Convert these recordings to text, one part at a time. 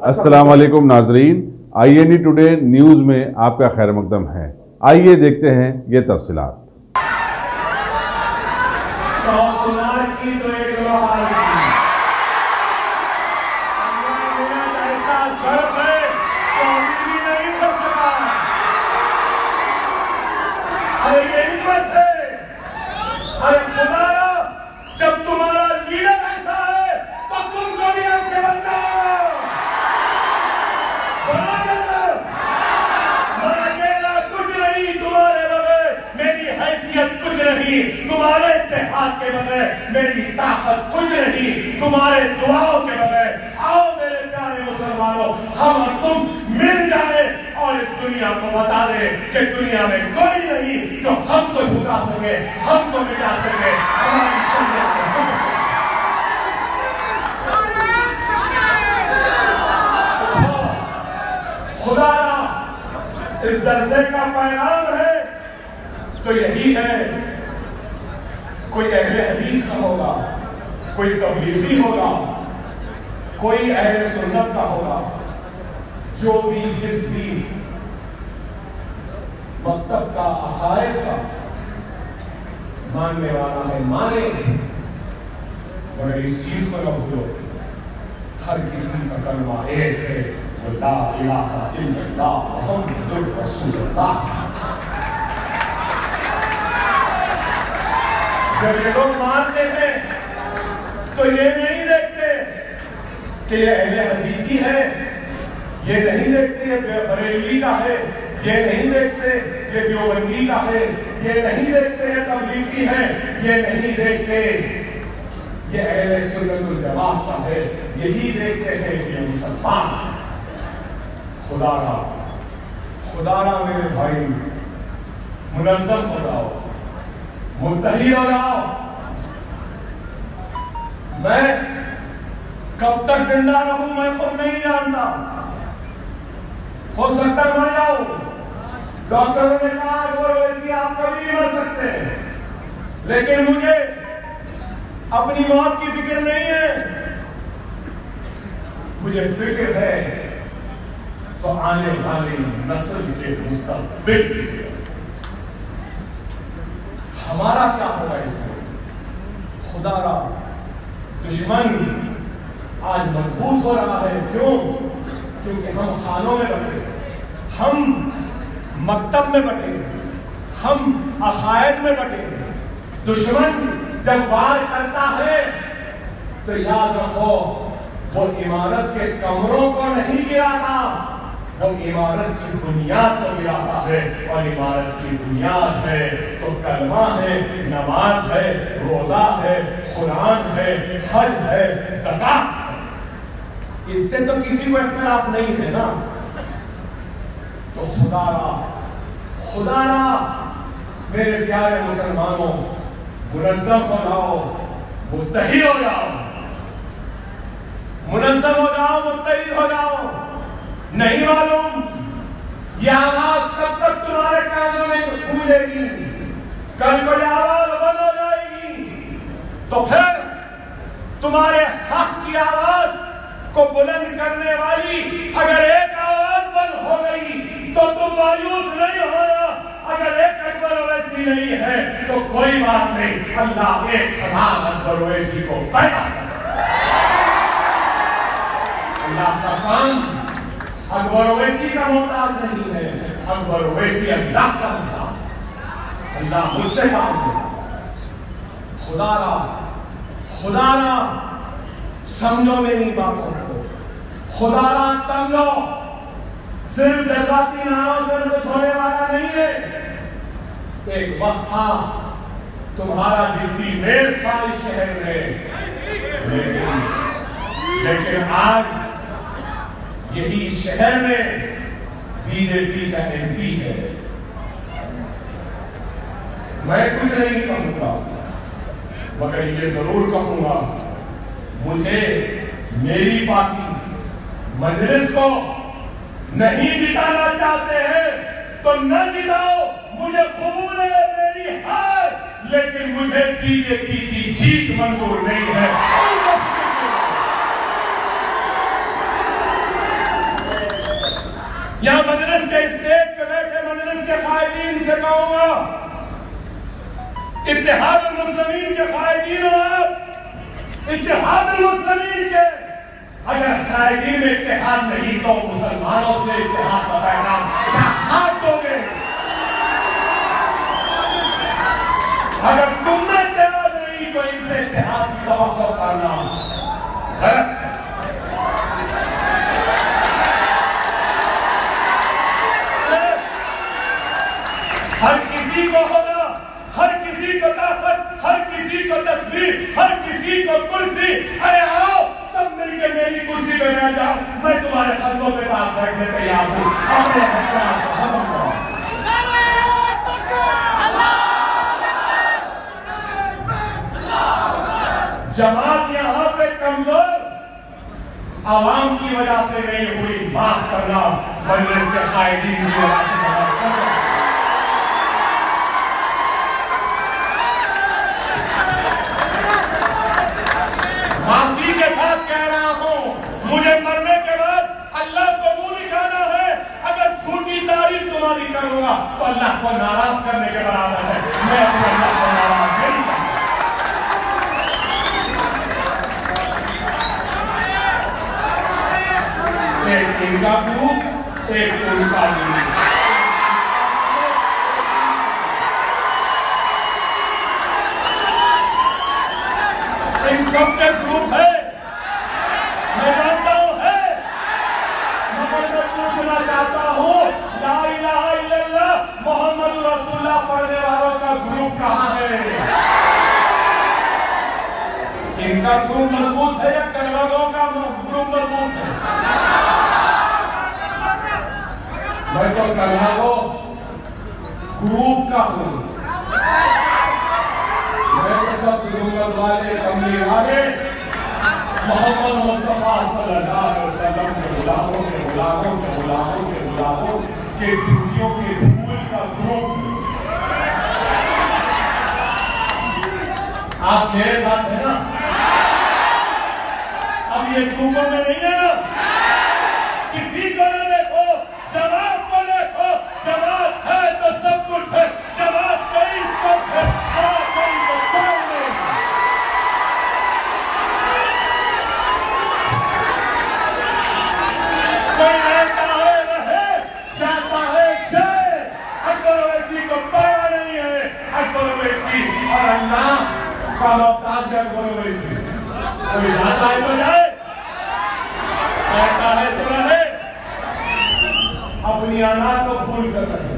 अस्सलाम वालेकुम नाजरीन, INE टुडे न्यूज़ में आपका खैर मकदम है। आइए देखते हैं ये तफसीलात। जब तुम्हारा लीडर ऐसा है तो तुमको भी ऐसे बनना। मेरा कुछ नहीं तुम्हारे बगैर, मेरी हैसियत कुछ नहीं तुम्हारे इत्तेहाद के बगैर, मेरी ताकत कुछ नहीं तुम्हारे दुआओं के बगैर। आओ मेरे प्यारे मुसलमानों, हम और तुम मिल जाए और इस दुनिया को बता दे कि दुनिया में कोई नहीं जो हमको झुका सके, हमको मिटा सके। हमारी शरीयत को खुदा इस दरसे का पैगाम है तो यही है। कोई अहले हदीस का होगा, कोई तबलीगी होगा, कोई अहले सुन्नत का होगा, जो भी जिस भी मकतब का अकायद का मानने वाला है माने, मगर इस चीज को न भूलो, हर किसी का कलमा एक है, वो ला इलाहा इल्लल्लाह मुहम्मदुर रसूलुल्लाह। जब ये लोग मानते हैं तो ये नहीं देखते कि ये अहले हदीसी है, ये नहीं देखते ये बरेलवी का है, ये नहीं देखते ये देवबंदी का है, ये नहीं देखते ये तबलीगी है, ये नहीं देखते ये अहले सुन्नत वल जमात का है, यही देखते हैं कि ये मुसलमान। खुदारा मेरे भाई, मुनज़्ज़म हो जाओ, मुत्तहिद हो जाओ। मैं कब तक जिंदा रहूं मैं खुद नहीं जानता, हो सकता मर जाऊं। डॉक्टरों ने कहा कि आप कभी नहीं मर सकते, लेकिन मुझे अपनी मौत की फिक्र नहीं है, मुझे फिक्र है तो आने वाली नस्ल के मुस्तक़बिल। हमारा क्या होगा इसमें? खुदारा दुश्मन आज मजबूत हो रहा है। क्यों? क्योंकि हम खानों में बटे, हम मकतब में बटे, हम अकायद में बटे। दुश्मन जब वार करता है तो याद रखो, वो इमारत के कमरों को नहीं गिराता, वो इमारत की बुनियाद को गिराता है। और इमारत की बुनियाद है तो कलमा है, नमाज है, रोजा है, कुरान है, हज है, ज़कात है। इससे तो किसी को इख्तिलाफ नहीं है ना। तो खुदारा मेरे प्यारे मुसलमानों, मुनज़्ज़म हो जाओ, मुत्तहिद हो जाओ, मुनज़्ज़म हो जाओ, मुत्तहिद हो जाओ। नहीं मालूम ये आवाज कब तक तुम्हारे कानों में गूंजेगी, कल को ये आवाज बंद हो जाएगी तो फिर तुम्हारे हक की आवाज को बुलंद करने वाली अगर एक आवाज बंद हो गई तो तुम मायूस नहीं होना। अगर एक अकबर ओवैसी नहीं है तो कोई बात नहीं, अल्लाह 1000 अकबर ओवैसी को पैदा कर। अल्लाह का काम अकबर ओवैसी का मोहताज नहीं है, अकबर ओवैसी अल्लाह का मोहताज। अल्लाह मुझसे काम है। खुदारा समझो मेरी बातों को, खुदारा समझो। सिर्फ जज्बाती नारों से कुछ होने वाला नहीं है। एक वक्त था तुम्हारा दिल्ली मेल था इस शहर में, लेकिन आज यही शहर में बीजेपी का MP है। मैं कुछ नहीं कहूंगा, मगर ये जरूर कहूंगा, मुझे मेरी पार्टी मजलिस को नहीं जिताना चाहते हैं तो न जिताओ, मुझे कबूल है, मेरी हार, लेकिन मुझे बीजेपी की जीत मंजूर नहीं है। یہاں مجلس کے اسٹیج پہ بیٹھے مجلس کے قائدین سے کہوں گا، اتحاد المسلمین کے قائدین ہو آپ، اتحاد المسلمین کے، اگر قائدین میں اتحاد نہیں تو مسلمانوں سے اتحاد کا پیغام کیا ہاتھ دو گے؟ اگر تم میں اتحاد نہیں تو ان سے اتحاد کی توقع کرنا غلط ہے۔ ہر کسی کو خدا، ہر کسی کو طاقت، ہر کسی کو تسبیح، ہر کسی کو کرسی، ارے آؤ سب مل کے میری کرسی پہ بیٹھ جاؤ، میں تمہارے خطوں پہ پاس بیٹھنے تیار ہوں، اپنے خطرات کو ختم کرو۔ جماعت یہاں پہ کمزور عوام کی وجہ سے نہیں ہوئی، معاف کرنا مجلس کے قائدین کی وجہ سے معاف کرنا۔ معافی کے ساتھ کہہ رہا ہوں، مجھے مرنے کے بعد اللہ کو منہ دکھانا ہے، اگر جھوٹی تعریف تمہاری کروں گا تو اللہ کو ناراض کرنے کے برابر ہے، میں اپنے اللہ کو ناراض نہیں کروں۔ ایک ان کا گروپ، ایک ان کا گروپ، ان سب کے گروپ ہے، میں جانتا ہوں ہے، مگر میں پوچھنا چاہتا ہوں لا الہ الا اللہ محمد رسول اللہ پڑھنے والوں کا گروپ کہاں ہے؟ ان کا گروپ مضبوط ہے یا کلمہ کا گروپ مضبوط ہے؟ میں تو کلمہ گروپ کا ہوں، میں تو سب سے امت والے کملی والے محمد مصطفیٰ صلی اللہ علیہ وسلم کے غلاموں کے غلاموں کے غلاموں کے غلاموں کے جھوٹیوں کے پھول کا گروپ۔ آپ میرے ساتھ ہیں نا؟ اب یہ گروپوں میں نہیں ہے نا؟ کسی کو نہ دیکھو، جماعت کو دیکھو، جماعت ہے تو سب کچھ ہے، جماعت صحیح سب ہے، جماعت صحیح تو کوئی نہیں۔ کوئی رہتا ہے رہے، جاتا ہے جائے، اکبر اویسی کو پڑا نہیں ہے، اکبر اویسی اور اللہ کا محتاج ہے اکبر اویسی۔ کوئی جاتا ہے تو جائے، رہتا ہے تو رہے، اپنی آنا کو بھول کر رہے،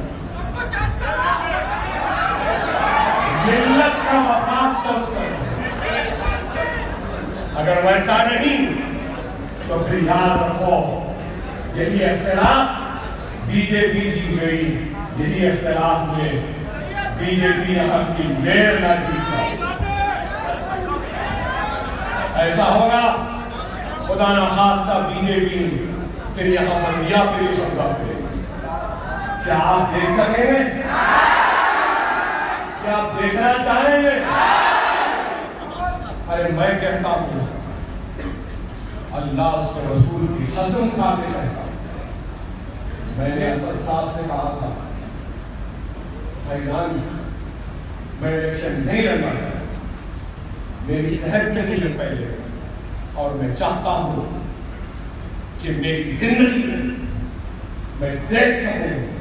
ملت کا مفاد سوچ کر رہے۔ اگر ویسا نہیں تو پھر یاد رکھو یہی اختلاف بی جے پی جیت گئی، یہی اختلاف میں بی جے پی حق کی میر نہ جیتا۔ ایسا ہوگا خدا نخواستہ بی جے پی پھر یہاں بندیا پہ بھی سمجھا کرے۔ کیا آپ دیکھ سکیں گے؟ کیا آپ دیکھنا چاہیں گے؟ ارے میں کہتا ہوں، اللہ اس کے رسول کی قسم کھا کے کہتا ہوں، میں نے اسد صاحب سے کہا تھا بھائی میں الیکشن نہیں لڑنا چاہتا، میری صحت نہیں ہے پہلے، اور میں چاہتا ہوں کہ میری زندگی میں دیکھ سکوں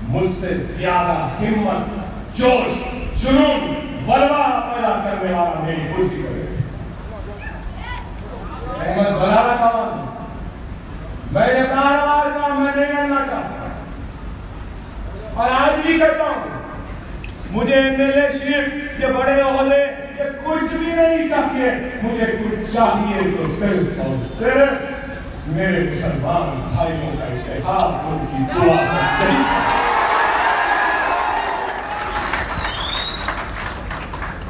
مجھ سے زیادہ ہمت، جوش، جنون، ولولہ پیدا کرنے والا میری کرسی کرے۔ احمد بلال کا میں نے بار کہا میں نہیں کرنا چاہتا، اور آج بھی کرتا ہوں۔ مجھے ایم ایل اے شپ کے بڑے عہدے یہ کچھ بھی نہیں چاہیے، مجھے کچھ چاہیے تو صرف اور صرف میرے مسلمان بھائیوں کا اتحاد، ان کی دعا ہے۔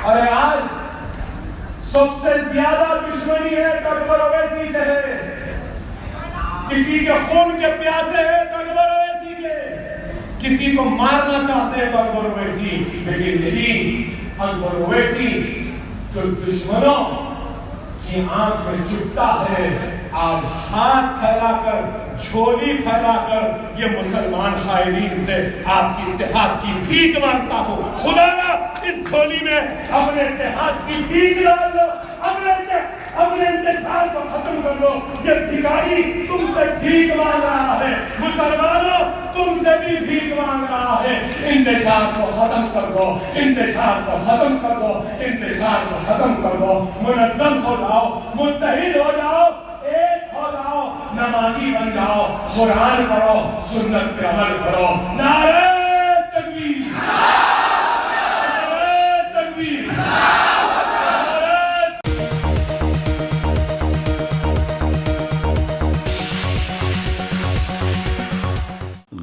ارے آج سب سے زیادہ دشمنی ہے اکبر اویسی سے ہے، کسی کے خون کے پیاسے ہے اکبر اویسی کے، کسی کو مارنا چاہتے ہیں اکبر اویسی، لیکن یہی اکبر اویسی جو دشمنوں کی آنکھ میں چھپتا ہے आज हाथ फैलाकर, झोली फैलाकर ये मुसलमान खायरीन से आपकी इत्तेहाद की भीख मांगता हूँ। खुदा इस झोली में अपने इत्तेहाद की भीख डाल लो, अपने इंतजार को खत्म कर लो। ये भिखारी तुमसे भीख मांग रहा है, मुसलमानों तुमसे भी भीख मांग रहा है। इंतजार को खत्म कर दो, इंतजार को खत्म कर दो, इंतजार को खत्म कर दो। मुनज़्ज़म हो जाओ, मुत्तहिद हो जाओ, एक हो जाओ, नमाजी बन जाओ, कुरान पढ़ो, सुन्नत पे अमल करो। नारे तकबीर, नारे तकबीर।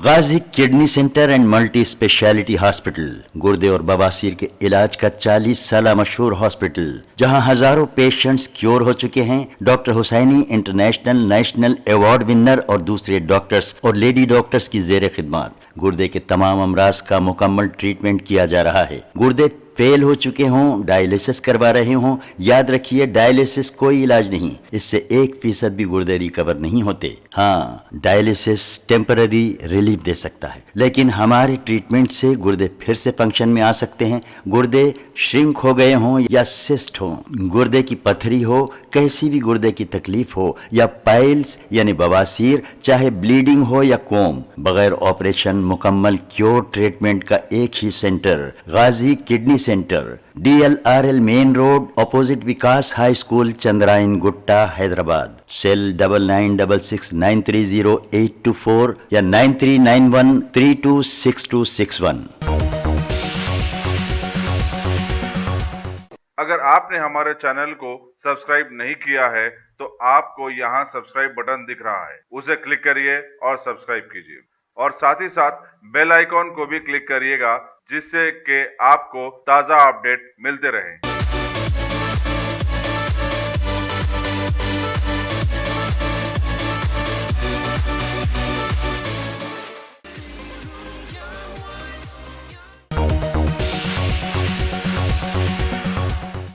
Ghazi kidney centre and multi speciality hospital, गुर्दे और बवासीर के इलाज का 40 साल मशहूर हॉस्पिटल, जहां हजारों पेशेंट्स क्योर हो चुके हैं। Doctor Husaini international national award winner और दूसरे डॉक्टर्स और लेडी डॉक्टर्स की जेर खिदमत गुर्दे के तमाम अमराज का मुकम्मल ट्रीटमेंट किया जा रहा है। गुर्दे फेल हो चुके हों, डायलिसिस करवा रहे हों, याद रखिए डायलिसिस कोई इलाज नहीं, इससे 1% भी गुर्दे रिकवर नहीं होते। हाँ, डायलिसिस टेम्पररी रिलीफ दे सकता है, लेकिन हमारे ट्रीटमेंट से गुर्दे फिर से फंक्शन में आ सकते हैं। गुर्दे श्रिंक हो गए हों या सिस्ट हो, गुर्दे की पथरी हो, कैसी भी गुर्दे की तकलीफ हो या पाइल्स यानी बवासीर, चाहे ब्लीडिंग हो या कोम, बगैर ऑपरेशन मुकम्मल क्योर ट्रीटमेंट का एक ही centre, Ghazi kidney centre, DLRL main road, opposite Vikas high school, Chandrayan Gutta, Hyderabad. Cell 9966930824 या 9391326261। अगर आपने हमारे चैनल को सब्सक्राइब नहीं किया है तो आपको यहाँ सब्सक्राइब बटन दिख रहा है, उसे क्लिक करिए और सब्सक्राइब कीजिए, और साथ ही साथ बेल आइकॉन को भी क्लिक करिएगा, जिससे कि आपको ताज़ा अपडेट मिलते रहें।